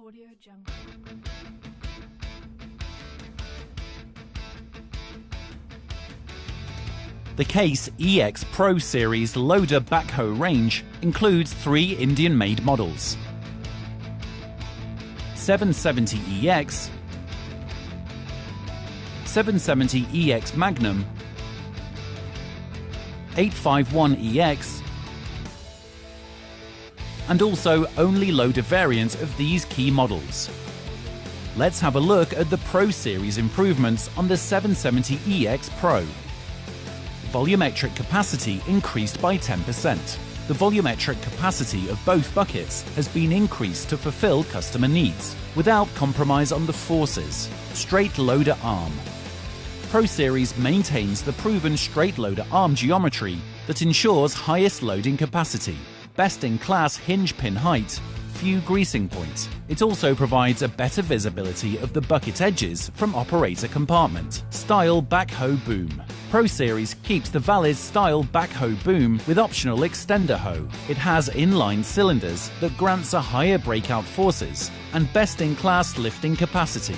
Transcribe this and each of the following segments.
Audio Jungle. The Case EX Pro Series loader backhoe range includes 3 Indian-made models: 770EX, 770EX Magnum, 851EX, and also only loader variant of these key models. Let's have a look at the Pro Series improvements on the 770EX Pro. Volumetric capacity increased by 10%. The volumetric capacity of both buckets has been increased to fulfill customer needs, without compromise on the forces. Straight loader arm. Pro Series maintains the proven straight loader arm geometry that ensures highest loading capacity, best-in-class hinge pin height, few greasing points. It also provides a better visibility of the bucket edges from operator compartment. Style backhoe boom. Pro Series keeps the valid style backhoe boom with optional extender hoe. It has inline cylinders that grants a higher breakout forces and best-in-class lifting capacity.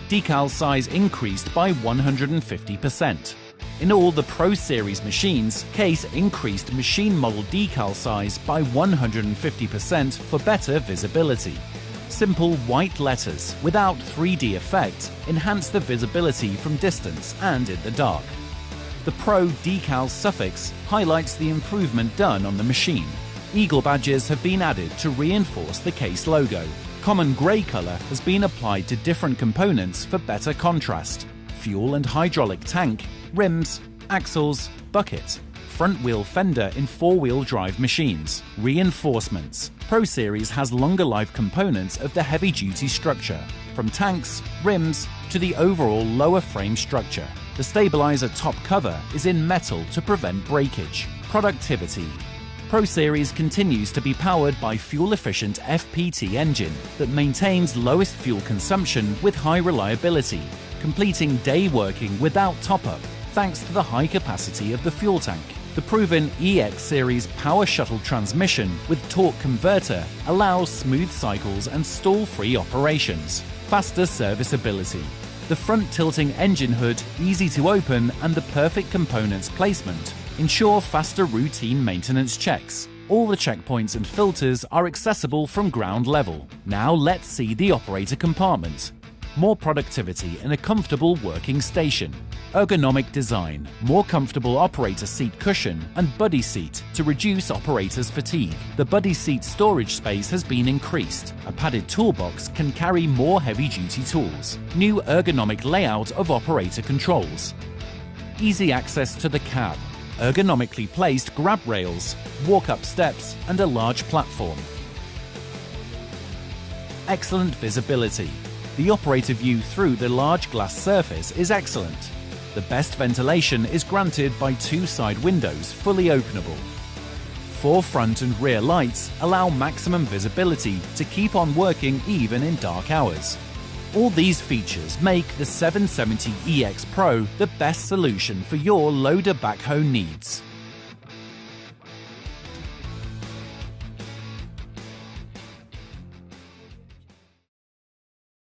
Decal size increased by 150%. In all the Pro Series machines, Case increased machine model decal size by 150% for better visibility. Simple white letters without 3D effect enhance the visibility from distance and in the dark. The Pro decal suffix highlights the improvement done on the machine. Eagle badges have been added to reinforce the Case logo. Common grey colour has been applied to different components for better contrast. Fuel and hydraulic tank, rims, axles, bucket, front wheel fender in 4-wheel drive machines. Reinforcements. Pro Series has longer life components of the heavy-duty structure, from tanks, rims, to the overall lower frame structure. The stabilizer top cover is in metal to prevent breakage. Productivity. Pro Series continues to be powered by fuel-efficient FPT engine that maintains lowest fuel consumption with high reliability, completing day working without top-up thanks to the high capacity of the fuel tank. The proven EX Series power shuttle transmission with torque converter allows smooth cycles and stall-free operations. Faster serviceability. The front tilting engine hood, easy to open, and the perfect components placement ensure faster routine maintenance checks. All the checkpoints and filters are accessible from ground level. Now let's see the operator compartment. More productivity in a comfortable working station. Ergonomic design, more comfortable operator seat cushion and buddy seat to reduce operators' fatigue. The buddy seat storage space has been increased. A padded toolbox can carry more heavy-duty tools. New ergonomic layout of operator controls. Easy access to the cab. Ergonomically placed grab rails, walk-up steps and a large platform. Excellent visibility. The operator view through the large glass surface is excellent. The best ventilation is granted by 2 side windows fully openable. 4 front and rear lights allow maximum visibility to keep on working even in dark hours. All these features make the 770EX Pro the best solution for your loader backhoe needs.